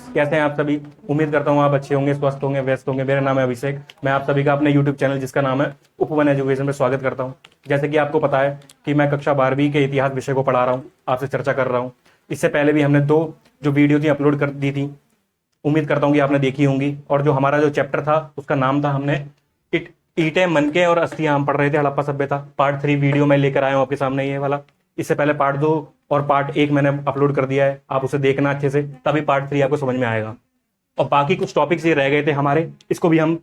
कैसे हैं आप सभी। उम्मीद करता हूँ आप अच्छे होंगे, स्वस्थ होंगे, व्यस्त होंगे। मेरा नाम है अभिषेक। मैं आप सभी का अपने यूट्यूब चैनल जिसका नाम है उपवन एजुकेशन में स्वागत करता हूँ। जैसे कि आपको पता है कि मैं कक्षा 12वीं के इतिहास विषय को पढ़ा रहा हूँ, आपसे चर्चा कर रहा हूँ। इससे पहले भी हमने 2 जो वीडियो थी अपलोड कर दी थी, उम्मीद करता हूँ कि आपने देखी होंगी। और जो हमारा जो चैप्टर था उसका नाम था, हमने ईंटें, मनके और अस्थियां हम पढ़ रहे थे, हड़प्पा सभ्यता। पार्ट 3 वीडियो मैं लेकर आया हूँ आपके सामने, ये वाला। इससे पहले पार्ट 2 और पार्ट 1 मैंने अपलोड कर दिया है, आप उसे देखना अच्छे से, तभी पार्ट 3 आपको समझ में आएगा। और बाकी कुछ टॉपिक्स ये रह गए थे हमारे, इसको भी हम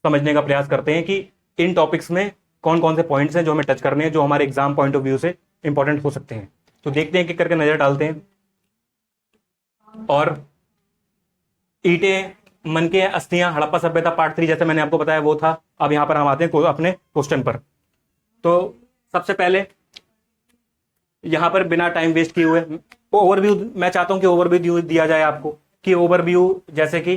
समझने का प्रयास करते हैं कि इन टॉपिक्स में कौन कौन से पॉइंट्स हैं जो हमें टच करने हैं, जो हमारे एग्जाम पॉइंट ऑफ व्यू से इंपॉर्टेंट हो सकते हैं। तो देखते हैं, एक एक करके नजर डालते हैं। और ईंटें, मनके, अस्थियां, हड़प्पा सभ्यता पार्ट 3 जैसे मैंने आपको बताया वो था। अब यहां पर हम आते हैं अपने क्वेश्चन पर। तो सबसे पहले यहां पर बिना टाइम वेस्ट किए हुए ओवरव्यू, मैं चाहता हूं कि ओवरव्यू दिया जाए आपको, कि ओवरव्यू जैसे कि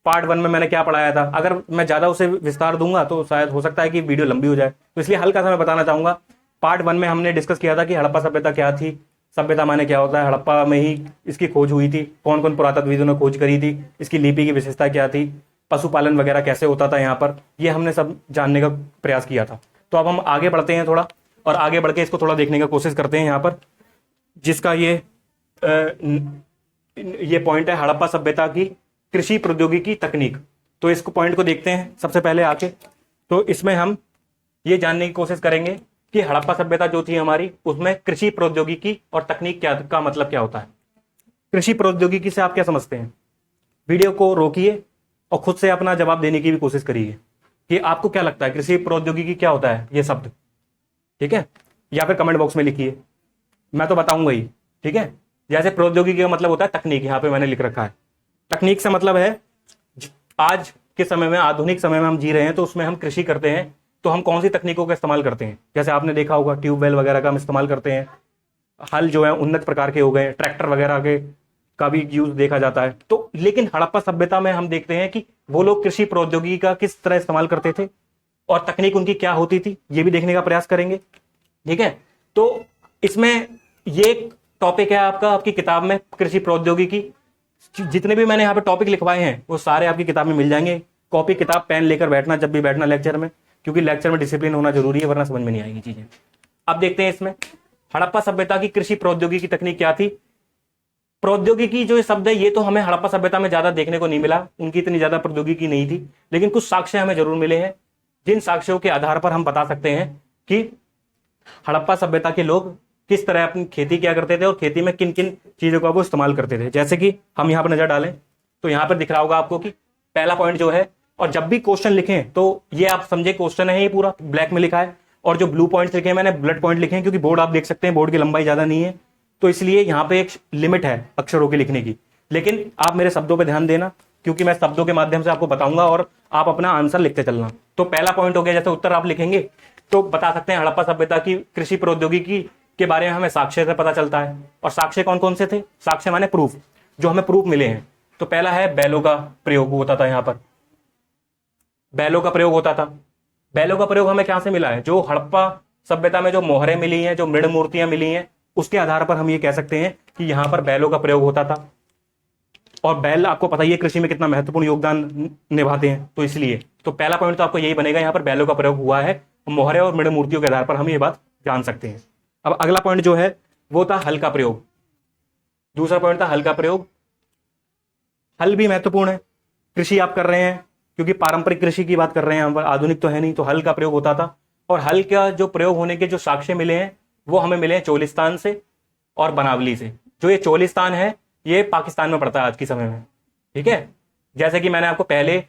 पार्ट 1 में मैंने क्या पढ़ाया था। अगर मैं ज्यादा उसे विस्तार दूंगा तो शायद हो सकता है कि वीडियो लंबी हो जाए, तो इसलिए हल्का सा मैं बताना चाहूंगा। पार्ट 1 में हमने डिस्कस किया था कि हड़प्पा सभ्यता क्या थी, सभ्यता माने क्या होता है, हड़प्पा में ही इसकी खोज हुई थी, कौन कौन पुरातत्वविदों ने खोज करी थी, इसकी लिपि की विशेषता क्या थी, पशुपालन वगैरह कैसे होता था यहाँ पर, ये हमने सब जानने का प्रयास किया था। तो अब हम आगे बढ़ते हैं थोड़ा, और आगे बढ़ के इसको थोड़ा देखने का कोशिश करते हैं यहाँ पर, जिसका ये पॉइंट है हड़प्पा सभ्यता की कृषि प्रौद्योगिकी तकनीक। तो इसको पॉइंट को देखते हैं सबसे पहले आके। तो इसमें हम ये जानने की कोशिश करेंगे कि हड़प्पा सभ्यता जो थी हमारी, उसमें कृषि प्रौद्योगिकी और तकनीक क्या का मतलब क्या होता है। कृषि प्रौद्योगिकी से आप क्या समझते हैं? वीडियो को रोकिए और खुद से अपना जवाब देने की भी कोशिश करिए कि आपको क्या लगता है कृषि प्रौद्योगिकी क्या होता है, ये शब्द, ठीक है? या फिर कमेंट बॉक्स में लिखिए, मैं तो बताऊंगा ही, ठीक है? जैसे प्रौद्योगिकी का मतलब होता है तकनीक, यहां पे मैंने लिख रखा है। तकनीक से मतलब है आज के समय में, आधुनिक समय में हम जी रहे हैं, तो उसमें हम कृषि करते हैं तो हम कौन सी तकनीकों का इस्तेमाल करते हैं। जैसे आपने देखा होगा ट्यूबवेल वगैरह का हम इस्तेमाल करते हैं, हल जो है उन्नत प्रकार के हो गए, ट्रैक्टर वगैरह के का भी यूज देखा जाता है। तो लेकिन हड़प्पा सभ्यता में हम देखते हैं कि वो लोग कृषि प्रौद्योगिकी का किस तरह इस्तेमाल करते थे और तकनीक उनकी क्या होती थी, ये भी देखने का प्रयास करेंगे, ठीक है? तो इसमें ये टॉपिक है आपका, आपकी किताब में कृषि प्रौद्योगिकी। जितने भी मैंने यहाँ पे टॉपिक लिखवाए हैं वो सारे आपकी किताब में मिल जाएंगे। कॉपी किताब पेन लेकर बैठना जब भी बैठना लेक्चर में, क्योंकि लेक्चर में डिसिप्लिन होना जरूरी है, वरना समझ में नहीं आएगी चीजें। अब देखते हैं इसमें हड़प्पा सभ्यता की कृषि प्रौद्योगिकी तकनीक क्या थी। प्रौद्योगिकी जो शब्द है, ये तो हमें हड़प्पा सभ्यता में ज्यादा देखने को नहीं मिला, उनकी इतनी ज्यादा प्रौद्योगिकी नहीं थी, लेकिन कुछ साक्ष्य हमें जरूर मिले हैं, जिन साक्ष्यों के आधार पर हम बता सकते हैं कि हड़प्पा सभ्यता के लोग किस तरह अपनी खेती किया करते थे और खेती में किन किन चीजों का वो इस्तेमाल करते थे। जैसे कि हम यहाँ पर नजर डालें तो यहाँ पर दिख रहा होगा आपको कि पहला पॉइंट जो है, और जब भी क्वेश्चन लिखें तो ये आप समझे क्वेश्चन है, ये पूरा ब्लैक में लिखा है, और जो ब्लू पॉइंट्स लिखे हैं मैंने बुलेट पॉइंट लिखे हैं, क्योंकि बोर्ड आप देख सकते हैं बोर्ड की लंबाई ज्यादा नहीं है, तो इसलिए यहाँ पे एक लिमिट है अक्षरों के लिखने की। लेकिन आप मेरे शब्दों पर ध्यान देना, क्योंकि मैं शब्दों के माध्यम से आपको बताऊंगा और आप अपना आंसर लिखते चलना। तो पहला पॉइंट हो गया, जैसे उत्तर आप लिखेंगे तो बता सकते हैं हड़प्पा सभ्यता की कृषि प्रौद्योगिकी के बारे में हमें साक्ष्य से पता चलता है। और साक्ष्य कौन कौन से थे? साक्ष्य माने प्रूफ, जो हमें प्रूफ मिले हैं। तो पहला है बैलों का प्रयोग होता था, यहाँ पर बैलों का प्रयोग होता था। बैलों का प्रयोग हमें क्या से मिला है? जो हड़प्पा सभ्यता में जो मोहरें मिली हैं, जो मृण मूर्तियां मिली हैं, उसके आधार पर हम ये कह सकते हैं कि यहां पर बैलों का प्रयोग होता था। और बैल आपको पता ही है कृषि में कितना महत्वपूर्ण योगदान निभाते हैं, तो इसलिए तो पहला पॉइंट तो आपको यही बनेगा, यहाँ पर बैलों का प्रयोग हुआ है। मोहरे और मृण मूर्तियों के आधार पर हम ये बात जान सकते हैं। अब अगला पॉइंट जो है वो था हल का प्रयोग। दूसरा पॉइंट था हल का प्रयोग। हल भी महत्वपूर्ण है, कृषि आप कर रहे हैं, क्योंकि पारंपरिक कृषि की बात कर रहे हैं हम, आधुनिक तो है नहीं, तो हल का प्रयोग होता था। और हल का जो प्रयोग होने के जो साक्ष्य मिले हैं वो हमें मिले हैं चोलिस्तान से और बनावली से। जो ये चोलिस्तान है ये पाकिस्तान में पड़ता है आज के समय में, ठीक है? जैसे कि मैंने आपको पहले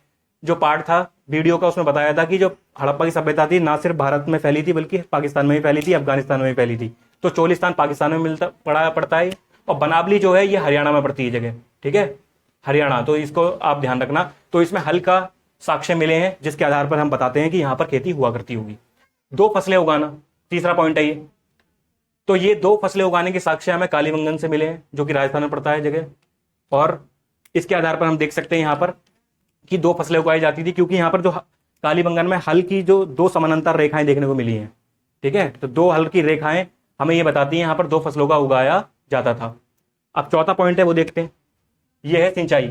जो पार्ट था वीडियो का उसमें बताया था कि जो हड़प्पा की सभ्यता थी ना सिर्फ भारत में फैली थी, बल्कि पाकिस्तान में भी फैली थी, अफगानिस्तान में भी फैली थी। तो चोलिस्तान पाकिस्तान में पड़ता है, और बनावली जो है ये हरियाणा में पड़ती है जगह, ठीक है? हरियाणा, तो इसको आप ध्यान रखना। तो इसमें हल का साक्ष्य मिले हैं, जिसके आधार पर हम बताते हैं कि यहाँ पर खेती हुआ करती होगी। 2 फसलें उगाना, तीसरा पॉइंट है ये। तो ये 2 फसलें उगाने के साक्ष्य हमें कालीबंगन से मिले हैं, जो कि राजस्थान में पड़ता है जगह। और इसके आधार पर हम देख सकते हैं यहाँ पर कि 2 फसलें उगाई जाती थी, क्योंकि यहाँ पर जो कालीबंगन में हल की जो 2 समानांतर रेखाएं देखने को मिली हैं, ठीक है? तो 2 हल की रेखाएं हमें ये बताती हैं यहाँ पर 2 फसलों का उगाया जाता था। अब चौथा पॉइंट है वो देखते हैं। ये है सिंचाई।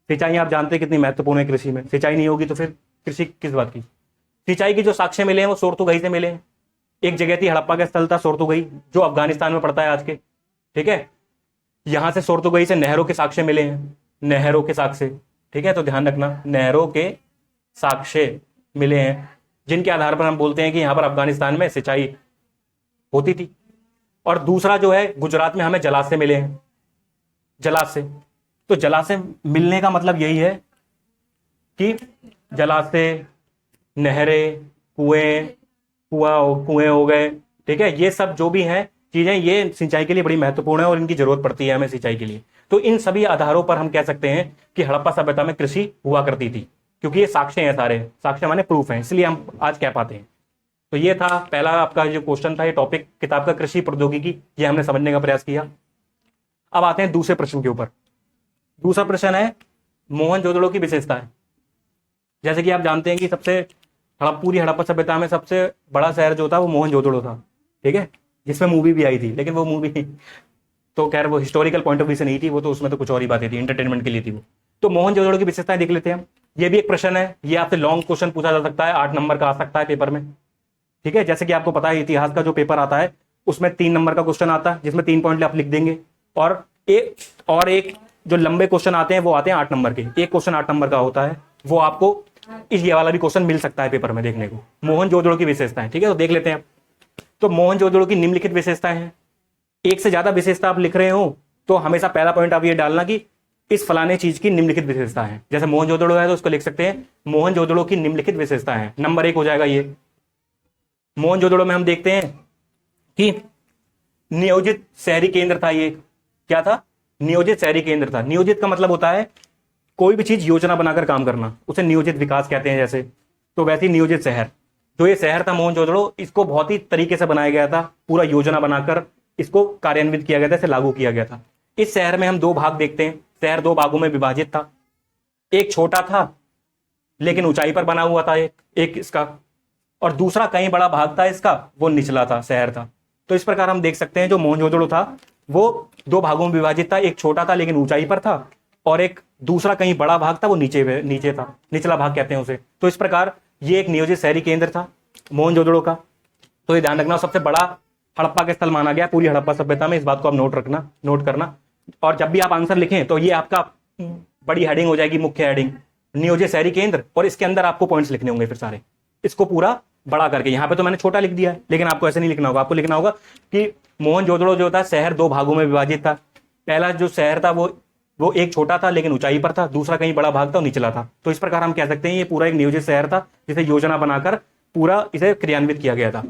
सिंचाई आप जानते हैं कितनी महत्वपूर्ण है कृषि में। सिंचाई नहीं होगी तो फिर कृषि किस बात की। सिंचाई की जो साक्ष्य मिले हैं वो सोरतुगई से मिले हैं। एक जगह थी, हड़प्पा का स्थल था सोरतुगई, जो अफगानिस्तान में पड़ता है आज के। ठीक है, यहां से सोरतुगई से नहरों के साक्ष्य मिले हैं, नहरों के साक्ष्य। ठीक है, तो ध्यान रखना, नहरों के साक्ष्य मिले हैं, जिनके आधार पर हम बोलते हैं कि यहां पर अफगानिस्तान में सिंचाई होती थी। और दूसरा जो है, गुजरात में हमें जलाशय मिले हैं, जलाशय। तो जलाशय मिलने का मतलब यही है कि जलाशय, नहरें, कुएं हो गए। ठीक है, ये सब जो भी हैं चीजें, ये सिंचाई के लिए बड़ी महत्वपूर्ण है और इनकी जरूरत पड़ती है हमें सिंचाई के लिए। तो इन सभी आधारों पर हम कह सकते हैं कि हड़प्पा सभ्यता में कृषि हुआ करती थी, क्योंकि ये साक्ष्य हैं सारे, साक्ष्य माने प्रूफ हैं, इसलिए हम आज कह पाते हैं। तो ये था पहला आपका जो क्वेश्चन था, ये टॉपिक किताब का कृषि प्रौद्योगिकी, ये हमने समझने का प्रयास किया। अब आते हैं दूसरे प्रश्न के ऊपर। दूसरा प्रश्न है मोहनजोदड़ो की विशेषताएं। जैसे कि आप जानते हैं कि सबसे पूरी हड़प्पा सभ्यता में सबसे बड़ा शहर जो था वो मोहनजोदड़ो था। ठीक है, जिसमें मूवी भी आई थी, लेकिन वो मूवी तो खैर वो हिस्टोरिकल पॉइंट ऑफ व्यू से नहीं थी, वो तो उसमें तो कुछ और ही बातें थी, एंटरटेनमेंट के लिए थी वो। तो मोहनजोदड़ो की विशेषताएं देख लेते हैं हम। ये भी एक प्रश्न है, ये आपसे लॉन्ग क्वेश्चन पूछा जा सकता है, 8 नंबर का आ सकता है पेपर में। ठीक है, जैसे कि आपको पता है इतिहास का जो पेपर आता है उसमें 3 नंबर का क्वेश्चन आता है, जिसमें 3 पॉइंट आप लिख देंगे, और एक जो लंबे क्वेश्चन आते हैं वो आते हैं 8 नंबर के। एक क्वेश्चन 8 नंबर का होता है, वो आपको ये वाला भी क्वेश्चन मिल सकता है पेपर में देखने को, मोहनजोदड़ो की विशेषताएं। ठीक है, तो देख लेते हैं। तो मोहनजोदड़ो की निम्नलिखित विशेषताएं हैं। एक से ज्यादा विशेषता आप लिख रहे हो तो हमेशा पहला पॉइंट आप ये डालना कि इस फलाने चीज की निम्नलिखित विशेषता है। जैसे मोहनजोदड़ो है तो उसको लिख सकते हैं मोहनजोदड़ो की निम्नलिखित विशेषताएं हैं। नंबर 1 हो जाएगा ये। मोहनजोदड़ो में हम देखते हैं कि नियोजित शहरी केंद्र था। ये क्या था? नियोजित शहरी केंद्र था। नियोजित का मतलब होता है कोई भी चीज योजना बनाकर काम करना, उसे नियोजित विकास कहते हैं। जैसे तो वैसे ही नियोजित शहर, जो ये शहर था मोहनजोदड़ो, इसको बहुत ही तरीके से बनाया गया था, पूरा योजना बनाकर इसको कार्यान्वित किया गया था, इसे लागू किया गया था। इस शहर में हम 2 भाग देखते हैं। शहर 2 भागों में विभाजित था। एक छोटा था लेकिन ऊंचाई पर बना हुआ था एक इसका, और दूसरा कहीं बड़ा भाग था इसका, वो निचला था, शहर था। तो इस प्रकार हम देख सकते हैं जो मोहनजोदड़ो था वो 2 भागों में विभाजित था। एक छोटा था लेकिन ऊंचाई पर था, और एक दूसरा कहीं बड़ा भाग था, वो नीचे था, निचला भाग कहते हैं उसे। तो इस प्रकार ये एक नियोजित शहरी केंद्र था मोहनजोदड़ो का। तो ये ध्यान रखना, सबसे बड़ा हड़प्पा का स्थल माना गया पूरी हड़प्पा सभ्यता में। इस बात को आप नोट करना। और जब भी आप आंसर लिखें तो ये आपका बड़ी हेडिंग हो जाएगी, मुख्य हेडिंग, नियोजित शहरी केंद्र, और इसके अंदर आपको पॉइंट्स लिखने होंगे फिर सारे, इसको पूरा बड़ा करके। यहाँ पे तो मैंने छोटा लिख दिया है, लेकिन आपको ऐसे नहीं लिखना होगा। आपको लिखना होगा कि मोहनजोदड़ो जो था शहर 2 भागों में विभाजित था। पहला जो शहर था वो एक छोटा था लेकिन ऊंचाई पर था, दूसरा कहीं बड़ा भाग था, निचला था। तो इस प्रकार हम कह सकते हैं ये पूरा एक नियोजित शहर था, जिसे योजना बनाकर पूरा इसे क्रियान्वित किया गया था,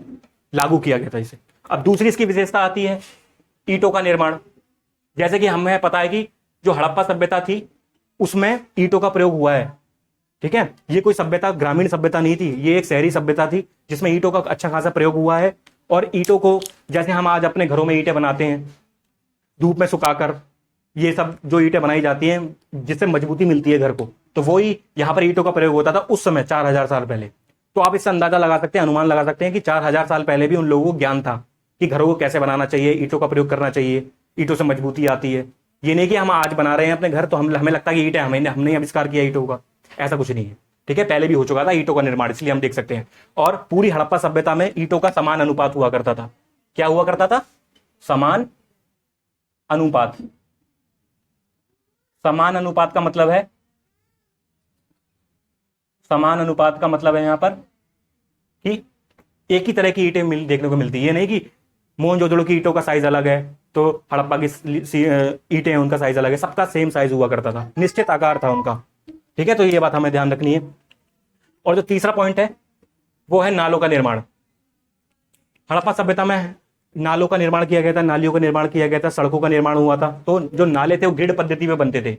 लागू किया गया था इसे। अब दूसरी इसकी विशेषता आती है ईंटों का निर्माण। जैसे कि हमें पता है कि जो हड़प्पा सभ्यता थी उसमें ईंटों का प्रयोग हुआ है। ठीक है, ये कोई सभ्यता ग्रामीण सभ्यता नहीं थी, ये एक शहरी सभ्यता थी जिसमें ईंटों का अच्छा खासा प्रयोग हुआ है। और ईंटों को जैसे हम आज अपने घरों में ईंटें बनाते हैं धूप में सुखाकर, ये सब जो ईंटें बनाई जाती हैं जिससे मजबूती मिलती है घर को, तो वही यहाँ पर ईंटों का प्रयोग होता था उस समय 4000 साल पहले। तो आप इससे अंदाजा लगा सकते हैं, अनुमान लगा सकते हैं कि 4000 साल पहले भी उन लोगों को ज्ञान था कि घरों को कैसे बनाना चाहिए, ईंटों का प्रयोग करना चाहिए, ईंटों से मजबूती आती है। ये नहीं कि हम आज बना रहे हैं अपने घर तो हमें लगता है कि ईंटें हमने आविष्कार किया ईंटों का, ऐसा कुछ नहीं है। ठीक है, पहले भी हो चुका था ईंटों का निर्माण, इसलिए हम देख सकते हैं। और पूरी हड़प्पा सभ्यता में ईंटों का समान अनुपात हुआ करता था। क्या हुआ करता था? समान अनुपात। समान अनुपात का मतलब है, समान अनुपात का मतलब है यहां पर कि एक ही तरह की ईंटें देखने को मिलती है। ये नहीं कि मोहनजोदड़ो की ईंटों का साइज अलग है तो हड़प्पा की ईंटें हैं उनका साइज अलग है, सबका सेम साइज हुआ करता था, निश्चित आकार था उनका। ठीक है, तो ये बात हमें ध्यान रखनी है। और जो तीसरा पॉइंट है वो है नालों का निर्माण। हड़प्पा सभ्यता में नालों का निर्माण किया गया था, नालियों का निर्माण किया गया था, सड़कों का निर्माण हुआ था। तो जो नाले थे वो ग्रिड पद्धति में बनते थे।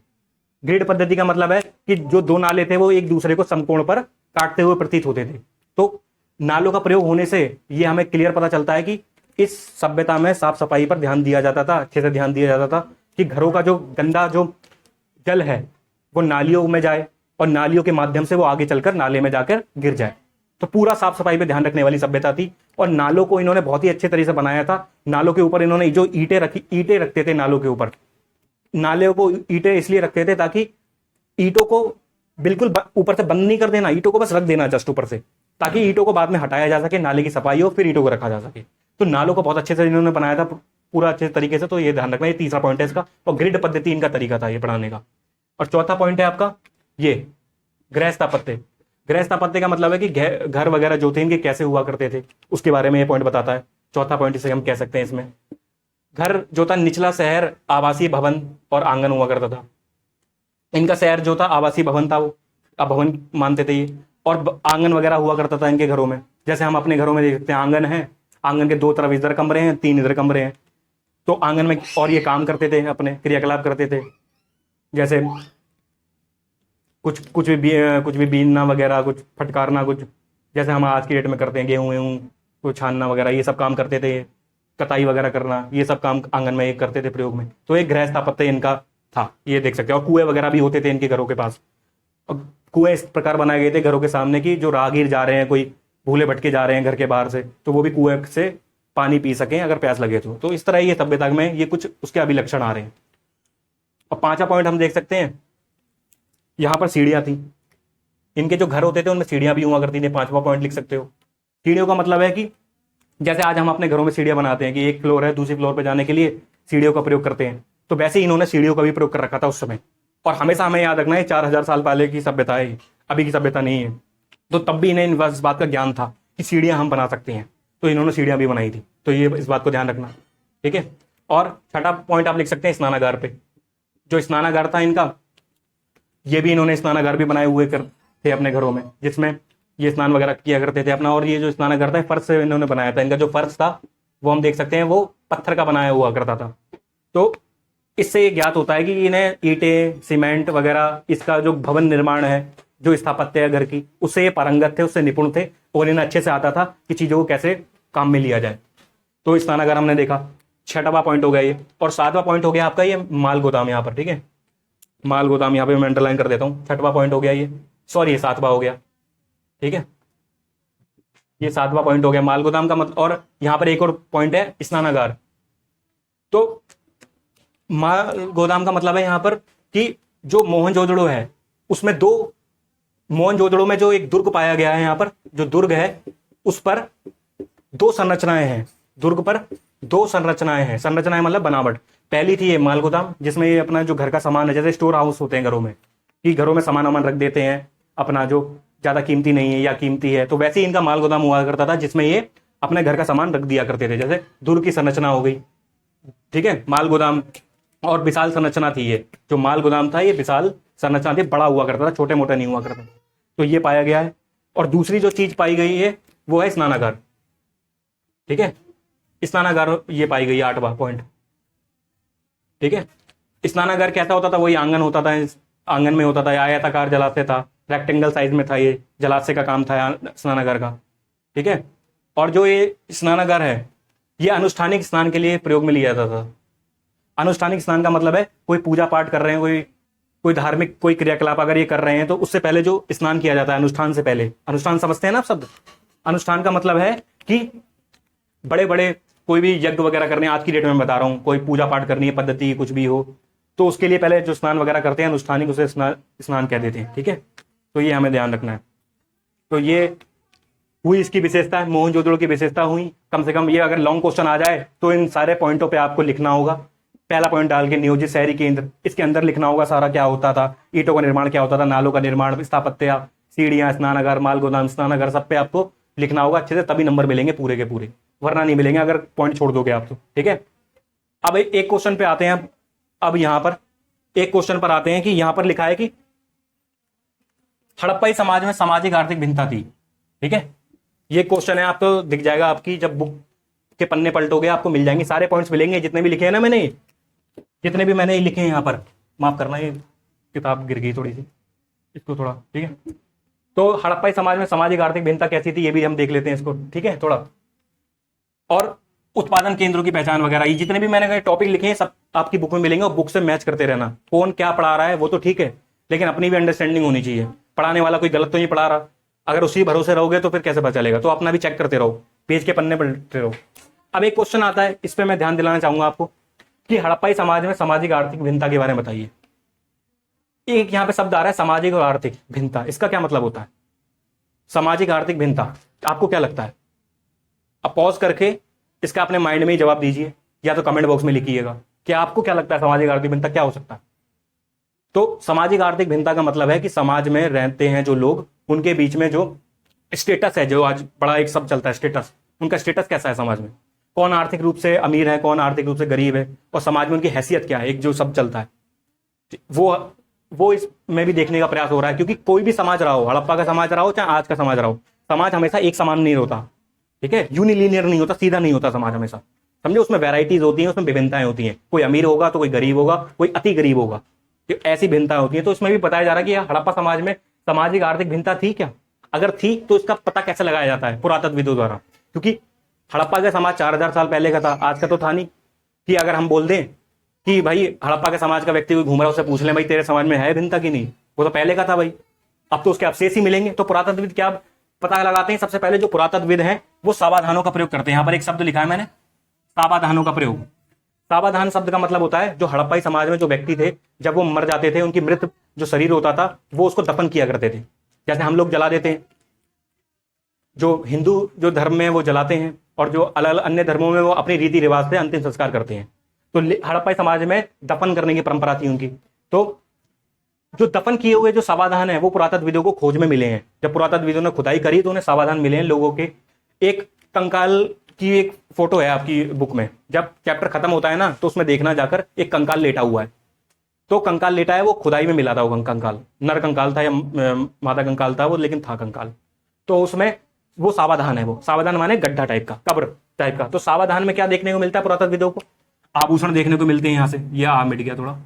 ग्रिड पद्धति का मतलब है कि जो 2 नाले थे वो एक दूसरे को समकोण पर काटते हुए प्रतीत होते थे। तो नालों का प्रयोग होने से ये हमें क्लियर पता चलता है कि इस सभ्यता में साफ सफाई पर ध्यान दिया जाता था, अच्छे से ध्यान दिया जाता था कि घरों का जो गंदा जो जल है वो नालियों में जाए और नालियों के माध्यम से वो आगे चलकर नाले में जाकर गिर जाए। तो पूरा साफ सफाई पे ध्यान रखने वाली सभ्यता थी। और नालों को इन्होंने बहुत ही अच्छे तरीके से बनाया था। नालों के ऊपर इन्होंने जो ईंटें रखते थे नालों के ऊपर, नाले को ईंटें इसलिए रखते थे ताकि ईंटों को बिल्कुल ऊपर से बंद नहीं कर देना, ईंटों को बस रख देना जस्ट ऊपर से, ताकि ईंटों को बाद में हटाया जा सके, नाले की सफाई हो, फिर ईंटों को रखा जा सके। तो नालों को बहुत अच्छे से इन्होंने बनाया था पूरा अच्छे तरीके से। तो ये ध्यान रखना, ये तीसरा पॉइंट है इसका। और ग्रिड पद्धति इनका तरीका था ये पढ़ाने का। और चौथा पॉइंट है आपका ये गृह स्थापत्य। गृह स्थापत्य का मतलब है कि घर वगैरह जो थे इनके कैसे हुआ करते थे, उसके बारे में ये पॉइंट बताता है। चौथा पॉइंट इसे हम कह सकते हैं इसमें। घर जो था निचला शहर आवासीय भवन और आंगन हुआ करता था। इनका शहर जो था आवासीय भवन था, वो अब भवन मानते थे ये। और आंगन वगैरह हुआ करता था इनके घरों में, जैसे हम अपने घरों में देख सकते हैं आंगन है, आंगन के दो तरफ इधर कमरे हैं, तीन इधर कमरे हैं। तो आंगन में और ये काम करते थे, अपने क्रियाकलाप करते थे, जैसे कुछ भी बीनना वगैरह, कुछ फटकारना, कुछ जैसे हम आज की डेट में करते हैं, गेहूँ वेहूँ को छानना वगैरह, ये सब काम करते थे। कटाई वगैरह करना, ये सब काम आंगन में एक करते थे प्रयोग में। तो एक गृह स्थापत्य इनका था, ये देख सकते हैं। और कुएं वगैरह भी होते थे इनके घरों के पास। और कुएं इस प्रकार बनाए गए थे घरों के सामने की जो राहगीर जा रहे हैं, कोई भूले भटके जा रहे हैं घर के बाहर से, तो वो भी कुएं से पानी पी सकें अगर प्यास लगे तो इस तरह ये सभ्यता में ये कुछ उसके अभिलक्षण आ रहे हैं। और पांचवा पॉइंट हम देख सकते हैं, यहाँ पर सीढ़ियाँ थी। इनके जो घर होते थे उनमें सीढ़ियाँ भी हुआ करती थी। पांचवा पॉइंट लिख सकते हो। सीढ़ियों का मतलब है कि जैसे आज हम अपने घरों में सीढ़ियाँ बनाते हैं कि एक फ्लोर है, दूसरी फ्लोर पर जाने के लिए सीढ़ियों का प्रयोग करते हैं, तो वैसे ही इन्होंने सीढ़ियों का भी प्रयोग कर रखा था उस समय। और हमेशा हमें याद रखना है 4000 साल पहले की सभ्यता है, अभी की सभ्यता नहीं है। तो तब भी इन्हें इस बात का ज्ञान था कि सीढ़ियाँ हम बना सकते हैं, तो इन्होंने सीढ़ियाँ भी बनाई थी। तो ये इस बात को ध्यान रखना, ठीक है। और छठा पॉइंट आप लिख सकते हैं स्नानागार पे। जो स्नानागार था इनका, ये भी इन्होंने स्नानागार भी बनाए हुए थे अपने घरों में, जिसमें ये स्नान वगैरह किया करते थे अपना। और ये जो स्नानागार था फर्श से इन्होंने बनाया था। इनका जो फर्श था वो हम देख सकते हैं वो पत्थर का बनाया हुआ करता था। तो इससे ये ज्ञात होता है कि इन्हें ईंटें, सीमेंट वगैरह, इसका जो भवन निर्माण है, जो स्थापत्य है घर की, उससे ये पारंगत थे, उससे निपुण थे, और इन्हें अच्छे से आता था कि चीजों को कैसे काम में लिया जाए। तो स्नानागार हमने देखा, छठवां पॉइंट हो गया ये। और सातवां पॉइंट हो गया आपका ये माल गोदाम। यहाँ पर ठीक है, माल गोदाम यहाँ पे मैं अंडरलाइन कर देता हूँ। छठवां पॉइंट हो गया ये, सॉरी ये सातवां हो गया, ठीक है, ये सातवां पॉइंट हो गया माल गोदाम का मतलब। और यहाँ पर एक और पॉइंट है स्नानागार। तो माल गोदाम का मतलब है यहाँ पर कि जो मोहनजोदड़ो है उसमें दो, मोहनजोदड़ो में जो एक दुर्ग पाया गया है, यहाँ पर जो दुर्ग है उस पर दो संरचनाएं हैं। दुर्ग पर दो संरचनाएं हैं। संरचनाएं मतलब बनावट। पहली थी ये माल गोदाम, जिसमें ये अपना जो घर का सामान है, जैसे स्टोर हाउस होते हैं घरों में, कि घरों में सामान वामान रख देते हैं अपना, जो ज्यादा कीमती नहीं है या कीमती है, तो वैसे ही इनका माल गोदाम हुआ करता था, जिसमें ये अपने घर का सामान रख दिया करते थे। जैसे दुर्ग की संरचना हो गई, ठीक है, माल गोदाम। और विशाल संरचना थी ये, जो माल गोदाम था ये विशाल संरचना थी, बड़ा हुआ करता था, छोटे मोटे नहीं हुआ करता। तो ये पाया गया है। और दूसरी जो चीज पाई गई है वो है स्नानागार, ठीक है, स्नानागार ये पाई गई, आठवां पॉइंट, ठीक है। स्नानागार कैसा होता था, वही आंगन होता था, आंगन में होता था, आयताकार जलाशय था, रेक्टेंगल साइज में था, ये जलाशय का काम था स्नानागार का, ठीक है। और जो ये स्नानागार है ये अनुष्ठानिक स्नान के लिए प्रयोग में लिया जाता था। अनुष्ठानिक स्नान का मतलब है कोई पूजा पाठ कर रहे हैं, कोई धार्मिक कोई क्रियाकलाप अगर ये कर रहे हैं, तो उससे पहले जो स्नान किया जाता है, अनुष्ठान से पहले। अनुष्ठान समझते हैं ना आप शब्द? अनुष्ठान का मतलब है कि बड़े बड़े कोई भी यज्ञ वगैरह करने, आज की डेट में बता रहा हूँ, कोई पूजा पाठ करनी है, पद्धति कुछ भी हो, तो उसके लिए पहले जो स्नान वगैरह करते हैं अनुष्ठानिक, उसे स्नान कह देते हैं, ठीक है। तो ये हमें ध्यान रखना है। तो ये हुई इसकी विशेषता, मोहनजोदड़ो की विशेषता हुई। कम से कम ये अगर लॉन्ग क्वेश्चन आ जाए तो इन सारे पॉइंटों पे आपको लिखना होगा। पहला पॉइंट डाल के नियोजित शहरी केंद्र, इसके अंदर लिखना होगा सारा क्या होता था, ईंटों का निर्माण क्या होता था, नालों का निर्माण, स्थापत्य, सीढ़ियां, स्नानागार, माल गोदाम, स्नानागार, सब पे आपको लिखना होगा अच्छे से, तभी नंबर मिलेंगे पूरे के पूरे, वरना नहीं मिलेंगे अगर पॉइंट छोड़ दोगे आप तो, ठीक है। अब एक क्वेश्चन पे आते हैं। अब यहाँ पर एक क्वेश्चन पर आते हैं कि यहाँ पर लिखा है कि हड़प्पाई समाज में सामाजिक आर्थिक भिन्नता थी, ठीक है। ये क्वेश्चन है, आपको दिख जाएगा, आपकी जब बुक के पन्ने पलटोगे आपको मिल जाएंगे, सारे पॉइंट्स मिलेंगे जितने भी लिखे हैं ना मैंने, जितने भी मैंने लिखे हैं यहाँ पर। माफ करना, ये किताब गिर गई थोड़ी सी, इसको थोड़ा, ठीक है। तो हड़प्पाई समाज में सामाजिक आर्थिक भिन्नता कैसी थी ये भी हम देख लेते हैं इसको, ठीक है, थोड़ा। और उत्पादन केंद्रों की पहचान वगैरह, ये जितने भी मैंने टॉपिक लिखे हैं सब आपकी बुक में मिलेंगे, और बुक से मैच करते रहना। कौन क्या पढ़ा रहा है वो तो ठीक है, लेकिन अपनी भी अंडरस्टैंडिंग होनी चाहिए। पढ़ाने वाला कोई गलत तो नहीं पढ़ा रहा, अगर उसी भरोसे रहोगे तो फिर कैसे पता चलेगा। तो अपना भी चेक करते रहो, पेज के पन्ने पलटते रहो। अब एक क्वेश्चन आता है, इस पर मैं ध्यान दिलाना चाहूंगा आपको कि हड़प्पाई समाज में सामाजिक आर्थिक भिन्नता के बारे में बताइए। एक यहां पे शब्द आ रहा है सामाजिक और आर्थिक भिन्नता, इसका क्या मतलब होता है? सामाजिक आर्थिक भिन्नता आपको क्या लगता है? अब पॉज करके इसका अपने माइंड में ही जवाब दीजिए, या तो कमेंट बॉक्स में लिखिएगा कि आपको क्या लगता है सामाजिक आर्थिक भिन्नता क्या हो सकता है। तो सामाजिक आर्थिक भिन्नता का मतलब है कि समाज में रहते हैं जो लोग, उनके बीच में जो स्टेटस है, जो आज बड़ा एक शब्द चलता है स्टेटस, उनका स्टेटस कैसा है समाज में, कौन आर्थिक रूप से अमीर है, कौन आर्थिक रूप से गरीब है, और समाज में उनकी हैसियत क्या है, एक जो शब्द चलता है वो इसमें भी देखने का प्रयास हो रहा है। क्योंकि कोई भी समाज रहा हो, हड़प्पा का समाज रहा हो चाहे आज का समाज रहा हो, समाज हमेशा एक समान नहीं होता, ठीक है, यूनिलीनियर नहीं होता, सीधा नहीं होता समाज हमेशा, समझे, उसमें वैरायटीज होती हैं, उसमें विभिन्नताएं होती हैं, कोई अमीर होगा तो कोई गरीब होगा, कोई अति गरीब होगा, तो ऐसी भिन्नताएं होती है। तो इसमें भी बताया जा रहा है कि हड़प्पा समाज में सामाजिक आर्थिक भिन्नता थी क्या, अगर थी तो इसका पता कैसे लगाया जाता है पुरातत्वविदों द्वारा, क्योंकि हड़प्पा का समाज 4000 साल पहले का था, आज का तो था नहीं। कि अगर हम बोल दें कि भाई हड़प्पा के समाज का व्यक्ति कोई घूम रहा है, उससे पूछ लें भाई तेरे समाज में है भिन्नता की नहीं, वो तो पहले का था भाई, अब तो उसके अवशेष ही मिलेंगे। तो पुरातत्वविद क्या पता लगाते हैं? सबसे पहले जो पुरातत्वविद हैं वो सावाधानों का प्रयोग करते हैं। यहाँ पर एक शब्द लिखा है मैंने, सावाधानों का प्रयोग। सावाधान शब्द का मतलब होता है जो हड़प्पाई समाज में जो व्यक्ति थे, जब वो मर जाते थे, उनकी मृत जो शरीर होता था वो उसको दफन किया करते थे, जैसे हम लोग जला देते हैं, जो हिंदू जो धर्म में वो जलाते हैं, और जो अलग अलग अन्य धर्मों में वो अपनी रीति रिवाज से अंतिम संस्कार करते हैं। तो हड़प्पाई समाज में दफन करने की परंपरा थी उनकी। तो जो दफन किए हुए जो सावाधान है वो पुरातत्वविदों को खोज में मिले हैं। जब पुरातत्वविदों ने खुदाई करी तो उन्हें सावाधान मिले हैं लोगों के। एक कंकाल की एक फोटो है आपकी बुक में, जब चैप्टर खत्म होता है ना तो उसमें देखना जाकर एक कंकाल लेटा हुआ है, तो कंकाल लेटा है वो खुदाई में मिला था, वो कंकाल नर कंकाल था या मादा कंकाल था वो, लेकिन था कंकाल। तो उसमें वो सावाधान है, वो सावाधान माने गड्ढा टाइप का, कब्र टाइप का। तो सावाधान में क्या देखने को मिलता है पुरातत्वविदों को? आभूषण देखने को मिलते हैं। यहाँ से ये आ मिट गया थोड़ा,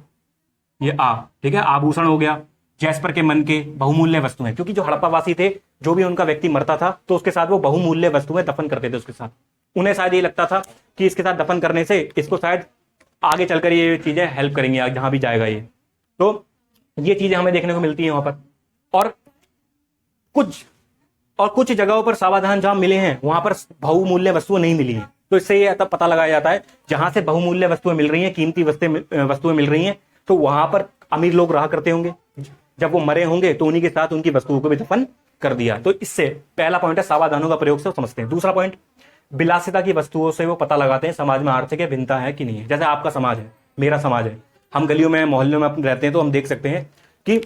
ये आ ठीक है, आभूषण हो गया, जैस्पर के मन के बहुमूल्य वस्तुएं, क्योंकि जो हड़प्पावासी थे, जो भी उनका व्यक्ति मरता था तो उसके साथ वो बहुमूल्य वस्तुएं दफन करते थे उसके साथ। उन्हें शायद ये लगता था कि इसके साथ दफन करने से इसको शायद आगे चलकर ये चीजें हेल्प करेंगी जहां भी जाएगा ये। तो ये चीजें हमें देखने को मिलती है वहां पर। और कुछ जगहों पर सावाधान जहां मिले हैं वहां पर बहुमूल्य वस्तुएं नहीं मिली हैं। तो इससे ये तब पता लगाया जाता है जहां से बहुमूल्य वस्तुएं मिल रही हैं, कीमती वस्तुएं मिल रही हैं, तो वहां पर अमीर लोग रहा करते होंगे। जब वो मरे होंगे तो उन्हीं के साथ उनकी वस्तुओं को भी दफन कर दिया। तो इससे पहला पॉइंट है सावाधानों का प्रयोग से समझते हैं। दूसरा पॉइंट, विलासिता की वस्तुओं से वो पता लगाते हैं समाज में आर्थिक भिन्नता है कि नहीं है। जैसे आपका समाज है, मेरा समाज है, हम गलियों में मोहल्लों में अपने रहते हैं, तो हम देख सकते हैं कि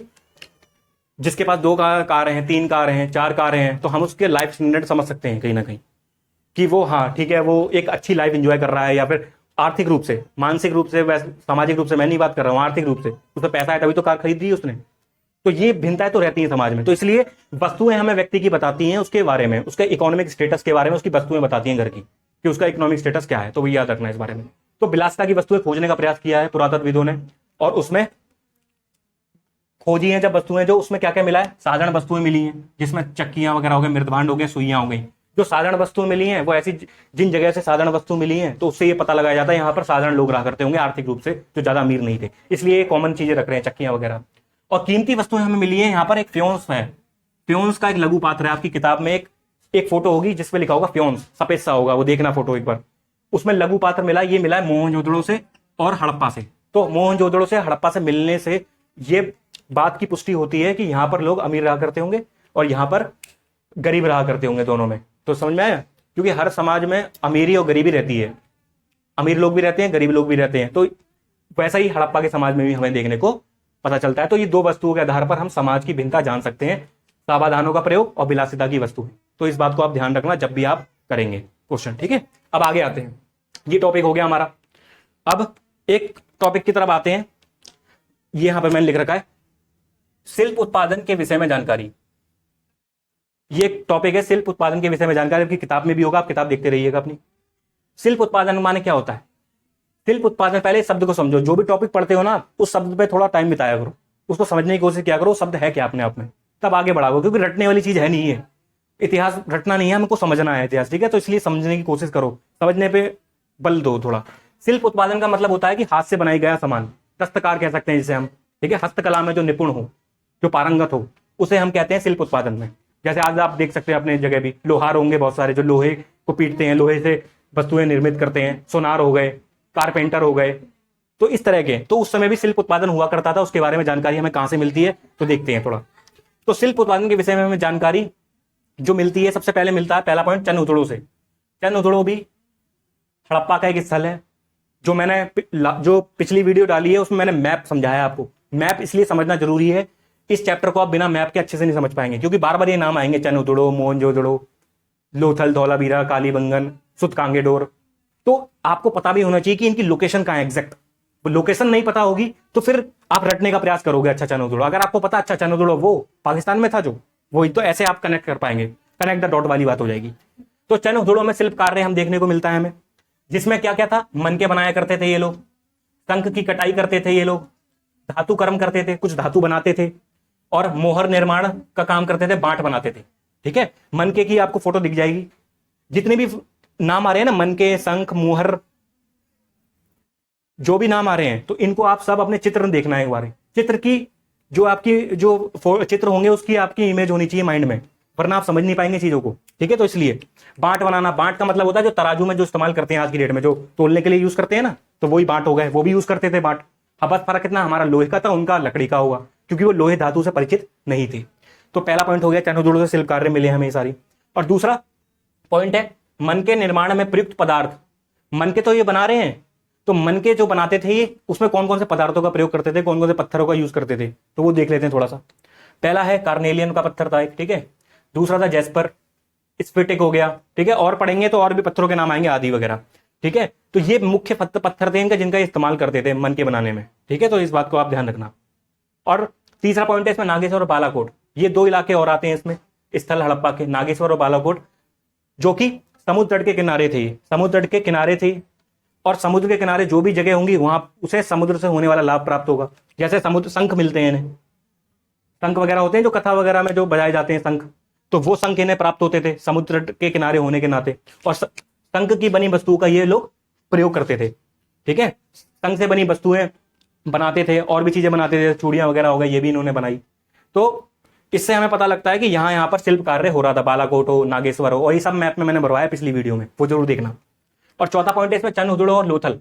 जिसके पास 2 कारें हैं, 3 कारें हैं, 4 कारें हैं, तो हम उसके लाइफ स्टैंडर्ड समझ सकते हैं कहीं ना कहीं कि वो हाँ ठीक है, वो एक अच्छी लाइफ एंजॉय कर रहा है, या फिर आर्थिक रूप से, मानसिक रूप से, वैसे सामाजिक रूप से मैं नहीं बात कर रहा हूँ, आर्थिक रूप से उसमें पैसा है तभी तो कार खरीद दी उसने। तो ये भिन्नताएं तो रहती हैं समाज में। तो इसलिए वस्तुएं हमें व्यक्ति की बताती हैं उसके बारे में, उसके इकोनॉमिक स्टेटस के बारे में, उसकी वस्तुएं बताती हैं घर की कि उसका इकोनॉमिक स्टेटस क्या है। तो वो याद रखना है इस बारे में। तो विलासिता की वस्तुएं खोजने का प्रयास किया है पुरातत्वविदों ने, और उसमें खोजी हैं जब वस्तुएं, जो उसमें क्या क्या मिला है, साधारण वस्तुएं मिली हैं, जिसमें चक्कियां वगैरह हो गए, मृदभांड हो गए, सुइयां हो गई। जो साधारण वस्तुएं मिली हैं वो ऐसी जिन जगह से साधारण वस्तु मिली हैं, तो उससे ये पता लगाया जाता है यहाँ पर साधारण लोग रहा करते होंगे आर्थिक रूप से, जो ज्यादा अमीर नहीं थे, इसलिए कॉमन चीजें रख रहे हैं, चक्कियां वगैरह। और कीमती वस्तुएं हमें मिली है यहाँ पर। एक फ्योन्स है, फ्योन्स का एक लघु पात्र है, आपकी किताब में एक फोटो होगी जिसपे लिखा होगा फ्योन्स, सफेद सा होगा, वो देखना फोटो एक बार। उसमें लघु पात्र मिला, ये मिला है मोहनजोदड़ो से और हड़प्पा से। तो मोहनजोदड़ो से हड़प्पा से मिलने से ये बात की पुष्टि होती है कि यहाँ पर लोग अमीर रहा करते होंगे और यहाँ पर गरीब रहा करते होंगे, दोनों में। तो समझ में आया? क्योंकि हर समाज में अमीरी और गरीबी रहती है, अमीर लोग भी रहते हैं, गरीब लोग भी रहते हैं। तो वैसा ही हड़प्पा के समाज में भी हमें देखने को पता चलता है। तो ये 2 वस्तुओं के आधार पर हम समाज की भिन्नता जान सकते हैं, सावाधानों का प्रयोग और विलासिता की वस्तु। तो इस बात को आप ध्यान रखना जब भी आप करेंगे क्वेश्चन, ठीक है। अब आगे आते हैं, ये टॉपिक हो गया हमारा। अब एक टॉपिक की तरफ आते हैं, ये यहां पर मैंने लिख रखा है शिल्प उत्पादन के विषय में जानकारी। ये टॉपिक है शिल्प उत्पादन के विषय में जानकारी, आपकी किताब में भी होगा, आप किताब देखते रहिएगा अपनी। शिल्प उत्पादन माने क्या होता है? शिल्प उत्पादन, पहले शब्द को समझो। जो भी टॉपिक पढ़ते हो ना, उस शब्द पे थोड़ा टाइम बिताया करो, उसको समझने की कोशिश किया करो, शब्द है क्या अपने आप में, तब आगे बढ़ाओ। क्योंकि रटने वाली चीज है नहीं है, इतिहास रटना नहीं है, हमको समझना है इतिहास, ठीक है। तो इसलिए समझने की कोशिश करो, समझने पे बल दो थोड़ा। शिल्प उत्पादन का मतलब होता है कि हाथ से बनाई गया सामान, दस्तकार कह सकते हैं जिसे हम, ठीक है। हस्तकला में जो निपुण हो, जो पारंगत हो, उसे हम कहते हैं शिल्प उत्पादन में। जैसे आज आप देख सकते हैं अपने जगह भी लोहार होंगे बहुत सारे, जो लोहे को पीटते हैं, लोहे से वस्तुएं निर्मित करते हैं। सोनार हो गए, कारपेंटर हो गए, तो इस तरह के, तो उस समय भी शिल्प उत्पादन हुआ करता था, उसके बारे में जानकारी हमें कहां से मिलती है तो देखते हैं थोड़ा। तो शिल्प उत्पादन के विषय में हमें जानकारी जो मिलती है, सबसे पहले मिलता है पहला पॉइंट चंद उथड़ों से। चंद उथड़ों भी हड़प्पा का एक स्थल है। जो मैंने जो पिछली वीडियो डाली है उसमें मैंने मैप समझाया आपको। मैप इसलिए समझना जरूरी है, इस चैप्टर को आप बिना मैप के अच्छे से नहीं समझ पाएंगे, क्योंकि बार बार ये नाम आएंगे, चंद उथड़ों, मोहनजोदड़ो, लोथल, धौलावीरा, कालीबंगन, सुतकांगेडोर। तो आपको पता भी होना चाहिए कि इनकी लोकेशन कहां है एग्जैक्ट। लोकेशन नहीं पता होगी तो फिर आप रटने का प्रयास करोगे अच्छा चंद उथड़ों। अगर आपको पता अच्छा चंद उथड़ों वो पाकिस्तान में था जो, वही तो ऐसे आप कनेक्ट कर पाएंगे, कनेक्ट द डॉट वाली बात हो जाएगी। तो चंद उथड़ों में शिल्प कार्य हम देखने को मिलता है हमें, जिसमें क्या क्या था, मन के बनाया करते थे ये लोग, शंख की कटाई करते थे ये लोग, धातु कर्म करते थे, कुछ धातु बनाते थे, और मोहर निर्माण का काम करते थे, बांट बनाते थे। ठीक है, मनके की आपको फोटो दिख जाएगी। जितने भी नाम आ रहे हैं ना, मनके, शंख, मोहर, जो भी नाम आ रहे हैं, तो इनको आप सब अपने चित्र में देखना है एक बार। चित्र की जो आपकी जो चित्र होंगे उसकी आपकी इमेज होनी चाहिए माइंड में, वरना आप समझ नहीं पाएंगे चीजों को। ठीक है, तो इसलिए बांट बनाना, बांट का मतलब होता है जो तराजू में जो इस्तेमाल करते हैं आज की डेट में, जो तोलने के लिए यूज करते हैं ना, तो वही बांट हो गए, वो भी यूज करते थे बांट। अब बस फर्क इतना हमारा लोहे का था, उनका लकड़ी का होगा, क्योंकि वो लोहे धातु से परिचित नहीं थे। तो पहला पॉइंट हो गया, चंद उथड़ों से शिल्प कार्य मिले हमें सारी। और दूसरा पॉइंट है मन के निर्माण में प्रयुक्त पदार्थ। मन के तो ये बना रहे हैं, तो मन के जो बनाते थे ये, उसमें कौन कौन से पदार्थों का प्रयोग करते थे, कौन कौन से पत्थरों का यूज करते थे, तो वो देख लेते हैं थोड़ा सा। पहला है कार्नेलियन का पत्थर था एक, ठीक है। दूसरा था जैस्पर, स्फटिक हो गया, ठीक है। और पढ़ेंगे तो और भी पत्थरों के नाम आएंगे, आदि वगैरह। ठीक है, तो ये मुख्य पत्थर थे इनका, जिनका इस्तेमाल करते थे मन के बनाने में। ठीक है, तो इस बात को आप ध्यान रखना। और तीसरा पॉइंट है इसमें नागेश्वर और बालाकोट। ये दो इलाके और आते हैं इसमें स्थल हड़प्पा के, नागेश्वर और बालाकोट, जो कि समुद्र तट के किनारे थे। समुद्र तट के किनारे थे, और समुद्र के किनारे जो भी जगह होंगी वहां उसे समुद्र से होने वाला लाभ प्राप्त होगा। जैसे समुद्र शंख मिलते हैं इन्हें, शंख वगैरह होते हैं जो कथा वगैरह में जो बजाए जाते हैं शंख, तो वो शंख इन्हें प्राप्त होते थे समुद्र के किनारे होने के नाते। और शंख की बनी वस्तुओं का ये लोग प्रयोग करते थे। ठीक है, शंख से बनी वस्तुएं बनाते थे, और भी चीजें बनाते थे, चूड़ियां वगैरह हो गई, ये भी इन्होंने बनाई। तो इससे हमें पता लगता है कि यहाँ पर शिल्प कार्य हो रहा था, बालाकोट हो, नागेश्वर हो, और ये सब मैप में मैंने भरवाया पिछली वीडियो में, वो जरूर देखना। और चौथा पॉइंट है इसमें चंद उथड़ों और लोथल,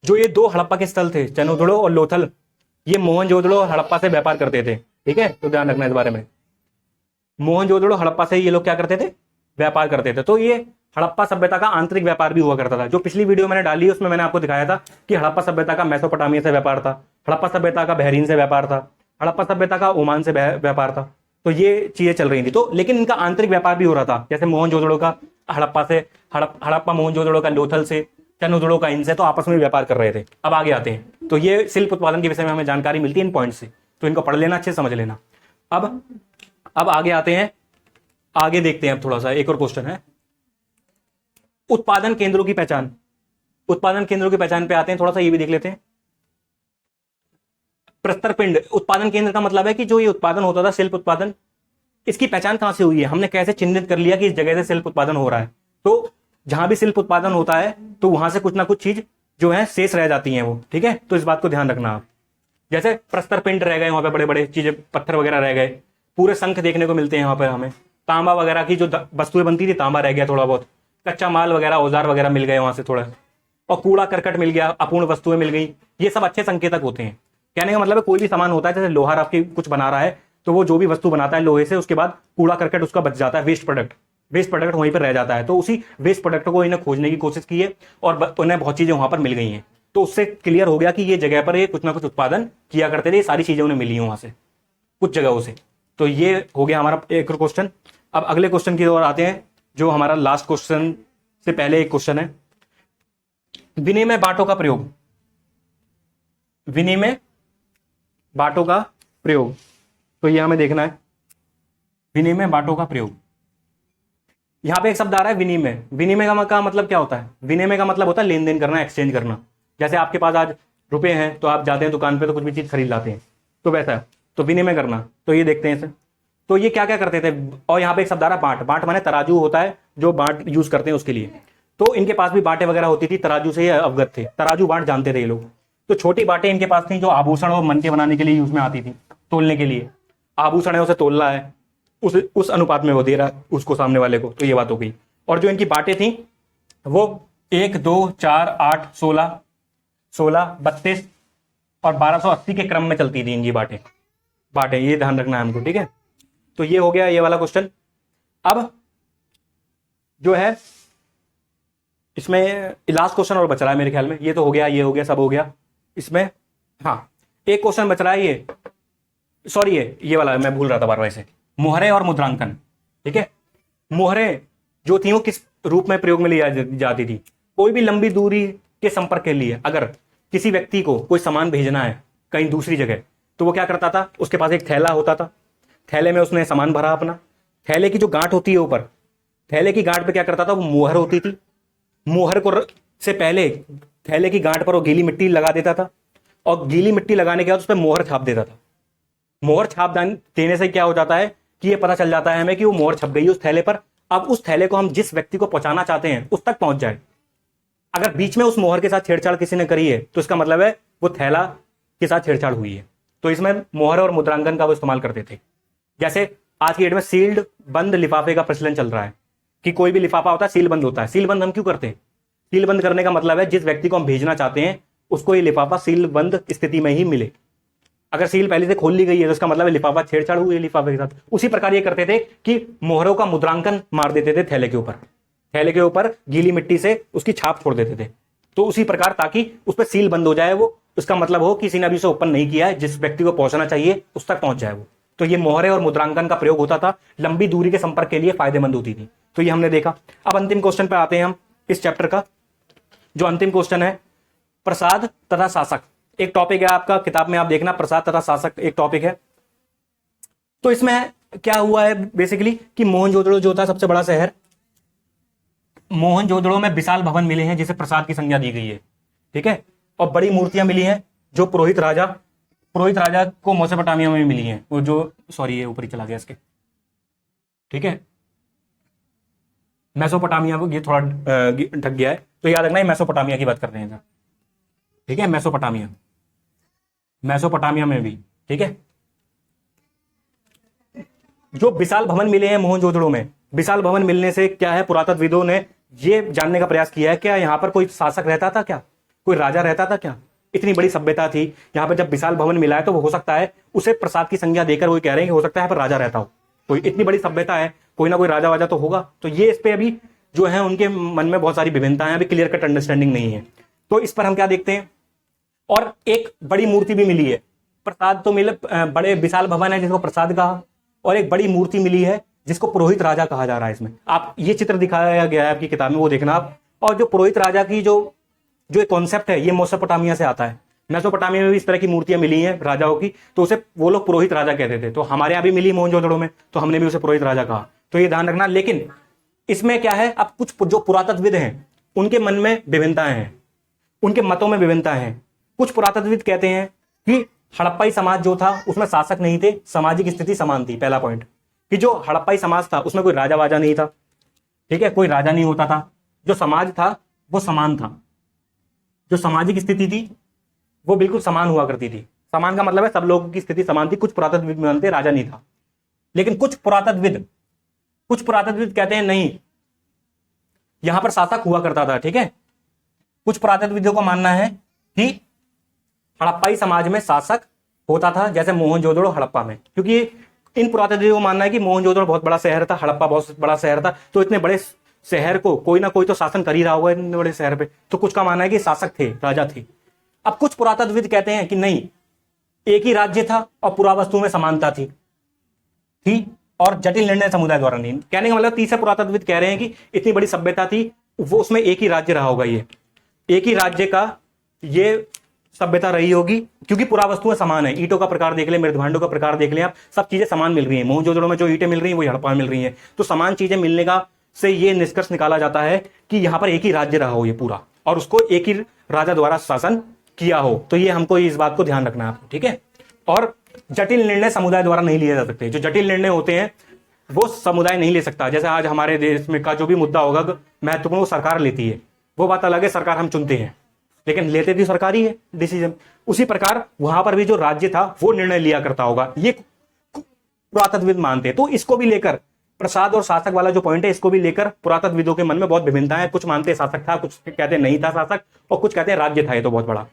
जो ये दो हड़प्पा के स्थल थे, चंद उथड़ों और लोथल, ये मोहनजोदड़ो और हड़प्पा से व्यापार करते थे। ठीक है, तो ध्यान रखना इस बारे में। मोहनजोदड़ो हड़प्पा से ये लोग क्या करते थे, व्यापार करते थे। तो ये हड़प्पा सभ्यता का आंतरिक व्यापार भी हुआ करता था। जो पिछली वीडियो मैंने डाली है उसमें मैंने आपको दिखाया था कि हड़प्पा सभ्यता का मेसोपोटामिया से व्यापार था, हड़प्पा सभ्यता का बहरीन से व्यापार था, हड़प्पा सभ्यता का ओमान से व्यापार था। तो ये चीजें चल रही थी, तो लेकिन इनका आंतरिक व्यापार भी हो रहा था। जैसे मोहनजोदड़ो का हड़प्पा से, हड़प्पा मोहनजोदड़ो का लोथल से, चंद उथड़ों का इनसे, तो आपस में व्यापार कर रहे थे। अब आगे आते हैं, तो ये शिल्प उत्पादन के विषय में हमें जानकारी मिलती है इन पॉइंट से, तो इनको पढ़ लेना, अच्छे से समझ लेना। अब आगे आते हैं, आगे देखते हैं। अब थोड़ा सा एक और क्वेश्चन है, उत्पादन केंद्रों की पहचान। उत्पादन केंद्रों की पहचान पे आते हैं, थोड़ा सा ये भी देख लेते हैं। प्रस्तर पिंड, उत्पादन केंद्र का मतलब है कि जो ये उत्पादन होता था शिल्प उत्पादन, इसकी पहचान कहां से हुई है, हमने कैसे चिन्हित कर लिया कि इस जगह से शिल्प उत्पादन हो रहा है। तो जहां भी शिल्प उत्पादन होता है तो वहां से कुछ ना कुछ चीज जो है शेष रह जाती है वो। ठीक है, तो इस बात को ध्यान रखना आप। जैसे प्रस्तर पिंड रह गए, वहां पे बड़े बड़े चीजें, पत्थर वगैरह रह गए, पूरे शंख देखने को मिलते हैं वहां पर हमें, तांबा वगैरह की जो वस्तुएं बनती थी, तांबा रह गया थोड़ा बहुत, कच्चा माल वगैरह, औजार वगैरह मिल गए वहां से थोड़ा, और कूड़ा करकट मिल गया, अपूर्ण वस्तुएं मिल गई। ये सब अच्छे संकेतक होते हैं। कहने का मतलब है कोई भी सामान होता है, जैसे लोहार आपकी कुछ बना रहा है, तो वो जो भी वस्तु बनाता है लोहे से, उसके बाद कूड़ा करकट उसका बच जाता है, वेस्ट प्रोडक्ट वहीं पर रह जाता है। तो उसी वेस्ट प्रोडक्ट को इन्हें खोजने की कोशिश की है, और उन्हें बहुत चीजें वहां पर मिल गई हैं। तो उससे क्लियर हो गया कि ये जगह पर ये कुछ ना कुछ उत्पादन किया करते थे, ये सारी चीजें उन्हें मिली वहां से, कुछ जगहों से। तो ये हो गया हमारा एक क्वेश्चन। अब अगले क्वेश्चन की ओर आते हैं, जो हमारा लास्ट क्वेश्चन से पहले एक क्वेश्चन है, विनिमय बांटों का प्रयोग। विनिमय बांटों का प्रयोग, तो ये हमें देखना है, विनिमय बांटों का प्रयोग। यहां पे एक शब्द आ रहा है विनिमय। विनिमय का मतलब क्या होता है, विनिमय का मतलब होता है लेन देन करना, एक्सचेंज करना। जैसे आपके पास आज रुपए हैं तो आप जाते हैं दुकान पे तो कुछ भी चीज खरीद लाते हैं, तो वैसा है, तो विनिमय करना। तो ये देखते हैं इसे, तो ये क्या क्या करते थे। और यहाँ पे एक शब्द आ रहा है बांट। बांट माने तराजू होता है, जो बांट यूज करते हैं उसके लिए। तो इनके पास भी बांटे वगैरह होती थी, तराजू से अवगत थे, तराजू बांट जानते थे ये लोग। तो छोटी बांटे इनके पास थी, जो आभूषण और मन के बनाने के लिए यूज में आती थी, तोलने के लिए। आभूषण है उसे तोल रहा है, उस अनुपात में वो दे रहा है उसको, सामने वाले को। तो ये बात हो गई। और जो इनकी बांटे थी वो 1, 2, 4, 8, 16, 16, 32 और 1280 के क्रम में चलती थी इनकी बाटें, ये ध्यान रखना है हमको, ठीक है। तो ये हो गया ये वाला क्वेश्चन। अब जो है इसमें लास्ट क्वेश्चन और बच रहा है मेरे ख्याल में, ये तो हो गया, ये हो गया, सब हो गया इसमें। हाँ, एक क्वेश्चन बच रहा है, ये सॉरी ये वाला मैं भूल रहा था बार बार से, मोहरे और मुद्रांकन, ठीक है। मोहरे जो थी वो किस रूप में प्रयोग में ली जाती थी? कोई भी लंबी दूरी के संपर्क के लिए अगर किसी व्यक्ति को कोई सामान भेजना है कहीं दूसरी जगह, तो वो क्या करता था, उसके पास एक थैला होता था, थैले में उसने सामान भरा अपना, थैले की जो गांठ होती है ऊपर, थैले की गांठ पे क्या करता था, वो मोहर होती थी, मोहर को से पहले थैले की गांठ पर वो गीली मिट्टी लगा देता था, और गीली मिट्टी लगाने के बाद उस पर मोहर छाप देता था। मोहर छाप देने से क्या हो जाता है कि ये पता चल जाता है हमें कि वो मोहर छप गई उस थैले पर। अब उस थैले को हम जिस व्यक्ति को पहुंचाना चाहते हैं उस तक पहुंच जाए। अगर बीच में उस मोहर के साथ छेड़छाड़ किसी ने करी है तो इसका मतलब है वो थैला के साथ छेड़छाड़ हुई है। तो इसमें मोहर और मुद्रांकन का वो इस्तेमाल करते थे। जैसे आज की डेट में सील्ड बंद लिफाफे का प्रचलन चल रहा है कि कोई भी लिफाफा होता है सील बंद होता है। सील बंद हम क्यों करते हैं? सील बंद करने का मतलब है जिस व्यक्ति को हम भेजना चाहते हैं उसको ये लिफाफा सील बंद स्थिति में ही मिले। अगर सील पहले से खोल ली गई है तो इसका मतलब है लिफाफा छेड़छाड़ हुई है लिफाफे के साथ। उसी प्रकार ये करते थे कि मोहरों का मुद्रांकन मार देते थे थैले के ऊपर, थैले के ऊपर गीली मिट्टी से उसकी छाप छोड़ देते थे। तो उसी प्रकार ताकि उस पर सील बंद हो जाए, वो उसका मतलब हो किसी ने अभी उसे ओपन नहीं किया है, जिस व्यक्ति को पहुंचना चाहिए उस तक पहुंच जाए वो। तो ये मोहरे और मुद्रांकन का प्रयोग होता था, लंबी दूरी के संपर्क के लिए फायदेमंद होती थी। तो ये हमने देखा। अब अंतिम क्वेश्चन पे आते हैं हम इस चैप्टर का। जो अंतिम क्वेश्चन है प्रसाद तथा शासक, एक टॉपिक है आपका किताब में, आप देखना प्रसाद तथा शासक एक टॉपिक है। तो इसमें क्या हुआ है बेसिकली कि मोहनजोदड़ो जो था सबसे बड़ा शहर, मोहनजोदड़ो में विशाल भवन मिले हैं जिसे प्रसाद की संज्ञा दी गई है, ठीक है। और बड़ी मूर्तियां मिली हैं जो पुरोहित राजा को मेसोपोटामिया में मिली हैं। वो जो सॉरी ये ऊपर ही चला गया इसके, ठीक है, मेसोपोटामिया, ये थोड़ा ढक गया है तो याद रखना, मेसोपोटामिया की बात कर रहे हैं, ठीक है। मेसोपोटामिया में भी, ठीक है। जो विशाल भवन मिले हैं मोहनजोदड़ो में, विशाल भवन मिलने से क्या है, पुरातत्वविदों ने ये जानने का प्रयास किया है क्या यहाँ पर कोई शासक रहता था क्या, कोई राजा रहता था क्या। इतनी बड़ी सभ्यता थी यहाँ पर, जब विशाल भवन मिला है तो वो हो सकता है उसे प्रसाद की संज्ञा देकर वो कह रहे हैं कि हो सकता है यहाँ पर राजा रहता हो। कोई इतनी बड़ी सभ्यता है, कोई ना कोई राजा वाजा तो होगा। तो ये इस पे अभी जो है उनके मन में बहुत सारी विभिन्नताएं, अभी क्लियर कट अंडरस्टैंडिंग नहीं है। तो इस पर हम क्या देखते हैं, और एक बड़ी मूर्ति भी मिली है। प्रसाद तो मिले, बड़े विशाल भवन है जिसको प्रसाद कहा, और एक बड़ी मूर्ति मिली है जिसको पुरोहित राजा कहा जा रहा है। इसमें आप ये चित्र दिखाया गया है आपकी किताब में, वो देखना आप। और जो पुरोहित राजा की जो कॉन्सेप्ट है ये मेसोपोटामिया से आता है। मेसोपोटामिया में भी इस तरह की मूर्तियां मिली हैं राजाओं की, तो उसे वो लोग पुरोहित राजा कहते थे। तो हमारे यहाँ भी मिली मोहनजोदड़ो में, तो हमने भी उसे पुरोहित राजा कहा। तो ये ध्यान रखना। लेकिन इसमें क्या है, अब कुछ जो पुरातत्वविद हैं उनके मन में विभिन्नताएं हैं, उनके मतों में विभिन्नता है। कुछ पुरातत्वविद कहते हैं कि हड़प्पाई समाज जो था उसमें शासक नहीं थे, सामाजिक स्थिति समान थी। पहला पॉइंट कि जो हड़प्पाई समाज था उसमें कोई राजा वाजा नहीं था, ठीक है, कोई राजा नहीं होता था। जो समाज था वो समान था, जो सामाजिक स्थिति थी वो बिल्कुल समान हुआ करती थी। समान का मतलब है सब लोगों की स्थिति समान थी। कुछ पुरातत्वविद मानते राजा नहीं था, लेकिन कुछ पुरातत्वविद कहते हैं नहीं, यहां पर शासक हुआ करता था, ठीक है। कुछ पुरातत्वविदों का मानना है कि हड़प्पाई समाज में शासक होता था, जैसे मोहनजोदड़ो हड़प्पा में, क्योंकि इन पुरातत्वविदों का मानना है कि मोहनजोदड़ो बहुत बड़ा शहर था, हड़प्पा बहुत बड़ा शहर था, तो इतने बड़े शहर को कोई ना कोई तो शासन कर ही रहा होगा इतने बड़े शहर पे। तो कुछ का मानना है कि शासक थे, राजा थे। अब कुछ पुरातत्वविद कहते हैं कि नहीं, एक ही राज्य था और पुरावस्तु में समानता थी और जटिल निर्णय समुदाय द्वारा नहीं। कहने का मतलब तीसरे पुरातत्वविद कह रहे हैं कि इतनी बड़ी सभ्यता थी, वो उसमें एक ही राज्य रहा होगा, ये एक ही राज्य का ये सभ्यता रही होगी, क्योंकि पुरावस्तुएं समान है। ईंटों का प्रकार देख ले, मृदभांडों का प्रकार देख ले, आप सब चीजें समान मिल रही हैं। मोहनजोदड़ो में जो ईंटें मिल रही हैं वो हड़प्पा में मिल रही हैं। तो समान चीजें मिलने का से ये निष्कर्ष निकाला जाता है कि यहाँ पर एक ही राज्य रहा हो ये पूरा, और उसको एक ही राजा द्वारा शासन किया हो। तो ये हमको इस बात को ध्यान रखना है आपको, ठीक है। और जटिल निर्णय समुदाय द्वारा नहीं लिए जा सकते। जो जटिल निर्णय होते हैं वो समुदाय नहीं ले सकता। जैसे आज हमारे देश में का जो भी मुद्दा होगा महत्वपूर्ण, वो सरकार लेती है, वो बात अलग है, सरकार हम चुनते हैं, लेकिन लेते भी सरकार ही है डिसीजन। उसी प्रकार वहां पर भी जो राज्य था वो निर्णय लिया करता होगा, ये पुरातत्वविद मानते हैं। तो इसको भी लेकर प्रसाद और शासक वाला जो पॉइंट है, इसको भी लेकर पुरातत्वविदों के मन में बहुत विभिन्नता है। कुछ मानते हैं शासक था, कुछ कहते हैं नहीं था शासक, और कुछ कहते हैं राज्य था ये तो बहुत बड़ा।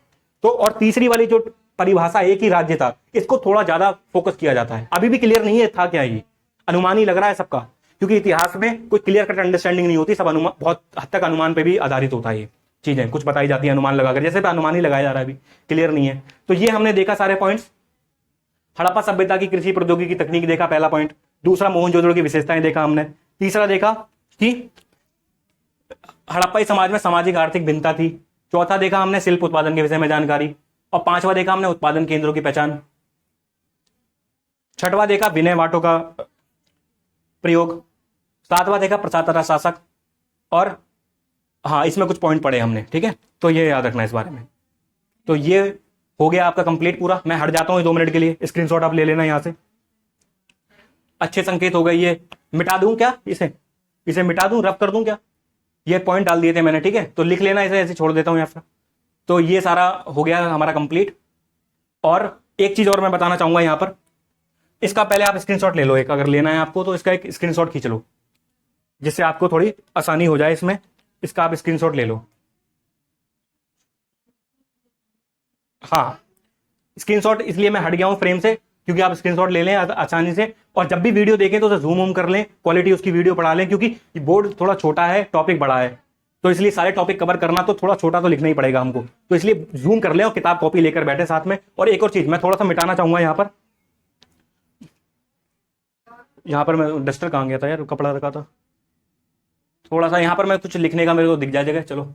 तो और तीसरी वाली जो परिभाषा एक ही राज्य था, इसको थोड़ा ज्यादा फोकस किया जाता है। अभी भी क्लियर नहीं है था क्या, ये अनुमान ही लग रहा है सबका, क्योंकि इतिहास में कोई क्लियर कट अंडरस्टैंडिंग नहीं होती, सब अनुमान, बहुत हद तक अनुमान पे भी आधारित होता है। ये चीजें कुछ बताई जाती है अनुमान लगाकर, जैसे अनुमान ही लगाया जा रहा है, अभी क्लियर नहीं है। तो ये हमने देखा सारे पॉइंट्स। हड़प्पा सभ्यता की कृषि प्रौद्योगिकी तकनीक देखा, पहला पॉइंट। दूसरा मोहनजोदड़ो की विशेषताएं देखा हमने। तीसरा देखा कि हड़प्पाई समाज में सामाजिक आर्थिक भिन्नता थी। चौथा देखा हमने शिल्प उत्पादन के विषय में जानकारी। और पांचवा देखा हमने उत्पादन केंद्रों की पहचान। छठवां देखा विनय वाटों का प्रयोग। सातवां देखा प्रजातंत्र शासक। और हाँ, इसमें कुछ पॉइंट पढ़े हमने, ठीक है, तो ये याद रखना इस बारे में। तो ये हो गया आपका कंप्लीट पूरा। मैं हट जाता हूं 2 मिनट के लिए, स्क्रीनशॉट आप ले लेना यहां से। अच्छे संकेत हो गए। ये मिटा दूं क्या, इसे मिटा दूं, रब कर दूं क्या? ये पॉइंट डाल दिए थे मैंने, ठीक है, तो लिख लेना इसे, ऐसे छोड़ देता हूं यहां पर। तो ये सारा हो गया हमारा कंप्लीट। और एक चीज और मैं बताना चाहूंगा यहां पर, इसका पहले आप स्क्रीनशॉट ले लो एक, अगर लेना है आपको तो इसका एक स्क्रीनशॉट खींच लो, जिससे आपको थोड़ी आसानी हो जाए इसमें। इसका आप स्क्रीनशॉट ले लो। हाँ, स्क्रीनशॉट इसलिए मैं हट गया हूं फ्रेम से, क्योंकि आप स्क्रीनशॉट ले लें आसानी से, और जब भी वीडियो देखें तो उसे जूम कर लें, क्वालिटी उसकी वीडियो बढ़ा लें, क्योंकि बोर्ड थोड़ा छोटा है, टॉपिक बड़ा है, तो इसलिए सारे टॉपिक कवर करना तो थोड़ा छोटा तो लिखना ही पड़ेगा हमको, तो इसलिए जूम कर लें और किताब कॉपी लेकर बैठे साथ में। और एक और चीज मैं थोड़ा सा मिटाना चाहूंगा यहाँ पर मैं डस्टर कहाँ गया था यार, कपड़ा रखा था थोड़ा सा, यहाँ पर मैं कुछ लिखने का मेरे को दिख जाएगा। चलो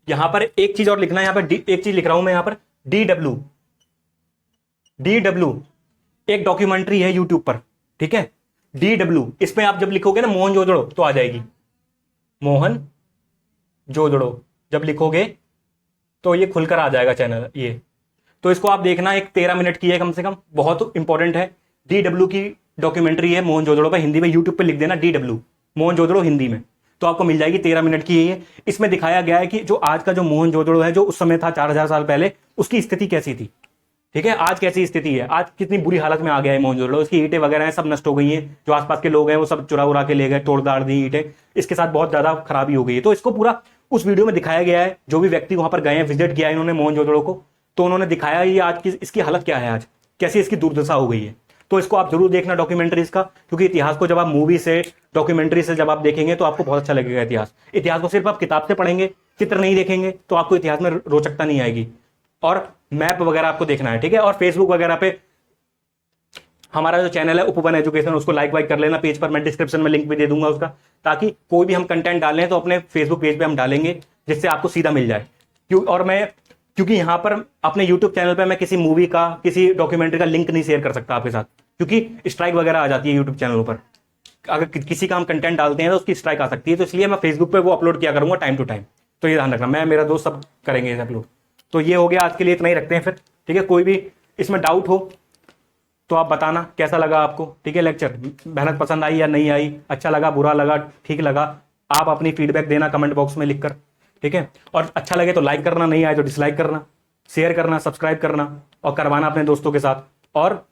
यहाँ पर एक चीज और लिखना है, यहाँ पर एक चीज लिख रहा हूं मैं यहाँ पर, DW एक डॉक्यूमेंट्री है यूट्यूब पर, ठीक है, DW। इसमें आप जब लिखोगे ना मोहनजोदड़ो तो आ जाएगी, मोहनजोदड़ो जब लिखोगे तो ये खुलकर आ जाएगा चैनल ये। तो इसको आप देखना, एक 13 मिनट की है कम से कम, बहुत इंपॉर्टेंट है। DW की डॉक्यूमेंट्री है मोहनजोदड़ो पर, हिंदी में यूट्यूब पे लिख देना DW मोहनजोदड़ो हिंदी में, तो आपको मिल जाएगी। 13 मिनट की है। इसमें दिखाया गया है कि जो आज का जो मोहनजोदड़ो है, जो उस समय था 4000 साल पहले, उसकी स्थिति कैसी थी, ठीक है, आज कैसी स्थिति है, आज कितनी बुरी हालत में आ गया है मोहनजोदड़ो। इसकी ईंटें वगैरह हैं सब नष्ट हो गई हैं, जो आसपास के लोग हैं वो सब चुरा उरा के ले गए, तोड़ दाड़ दी ईंटें, इसके साथ बहुत ज्यादा खराबी हो गई है। तो इसको पूरा उस वीडियो में दिखाया गया है। जो भी व्यक्ति वहां पर गए हैं, विजिट किया है इन्होंने मोहनजोदड़ो को, तो उन्होंने दिखाया ये आज की इसकी हालत क्या है, आज कैसी इसकी दुर्दशा हो गई है। तो इसको आप जरूर देखना डॉक्यूमेंट्रीज का, क्योंकि इतिहास को जब आप मूवी से, डॉक्यूमेंट्री से जब आप देखेंगे तो आपको बहुत अच्छा लगेगा। इतिहास को सिर्फ आप किताब से पढ़ेंगे, चित्र नहीं देखेंगे तो आपको इतिहास में रोचकता नहीं आएगी। और मैप वगैरह आपको देखना है, ठीक है। और फेसबुक वगैरह पे हमारा जो चैनल है उपवन एजुकेशन, उसको लाइक वाइक कर लेना पेज पर, मैं डिस्क्रिप्शन में लिंक भी दे दूंगा उसका, ताकि कोई भी हम कंटेंट डालें तो अपने फेसबुक पेज पे हम डालेंगे, जिससे आपको सीधा मिल जाए। क्योंकि यहाँ पर अपने यूट्यूब चैनल पे मैं किसी मूवी का, किसी डॉक्यूमेंट्री का लिंक नहीं शेयर कर सकता आपके साथ, क्योंकि स्ट्राइक वगैरह आ जाती है यूट्यूब चैनलों पर। अगर किसी का हम कंटेंट डालते हैं तो उसकी स्ट्राइक आ सकती है, तो इसलिए मैं फेसबुक पे वो अपलोड किया करूंगा टाइम टू टाइम। तो ये ध्यान रखना, मैं, मेरा दोस्त सब करेंगे अपलोड। तो ये हो गया आज के लिए, इतना ही रखते हैं फिर, ठीक है। कोई भी इसमें डाउट हो तो आप बताना कैसा लगा आपको, ठीक है। लेक्चर मेहनत पसंद आई या नहीं आई, अच्छा लगा, बुरा लगा, ठीक लगा, आप अपनी फीडबैक देना कमेंट बॉक्स में लिखकर, ठीक है। और अच्छा लगे तो लाइक करना, नहीं आए तो डिसलाइक करना, शेयर करना, सब्सक्राइब करना और करवाना अपने दोस्तों के साथ। और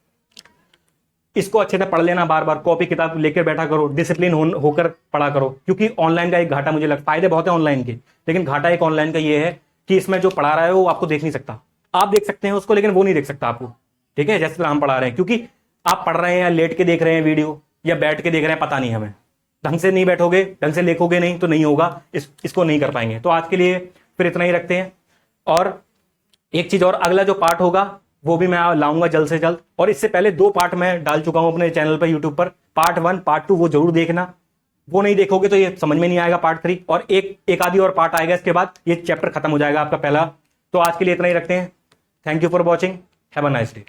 इसको अच्छे से पढ़ लेना, बार बार कॉपी किताब लेकर बैठा करो, डिसिप्लिन होकर पढ़ा करो, क्योंकि ऑनलाइन का एक घाटा मुझे लगता, फायदे बहुत है ऑनलाइन के, लेकिन घाटा एक ऑनलाइन का ये है कि इसमें जो पढ़ा रहा है वो आपको देख नहीं सकता। आप देख सकते हैं उसको, लेकिन वो नहीं देख सकता आपको, ठीक है, जैसे हम पढ़ा रहे हैं। क्योंकि आप पढ़ रहे हैं या लेट के देख रहे हैं वीडियो या बैठ के देख रहे हैं, पता नहीं, हमें ढंग से नहीं बैठोगे, ढंग से लिखोगे नहीं तो नहीं होगा, इसको नहीं कर पाएंगे। तो आज के लिए फिर इतना ही रखते हैं। और एक चीज और, अगला जो पार्ट होगा वो भी मैं लाऊंगा जल्द से जल्द। और इससे पहले 2 पार्ट मैं डाल चुका हूं अपने चैनल पर, यूट्यूब पर, पार्ट 1 पार्ट 2, वो जरूर देखना। वो नहीं देखोगे तो ये समझ में नहीं आएगा पार्ट 3, और एक आधी और पार्ट आएगा इसके बाद, ये चैप्टर खत्म हो जाएगा आपका पहला। तो आज के लिए इतना ही रखते हैं। Thank you for watching, have a nice day.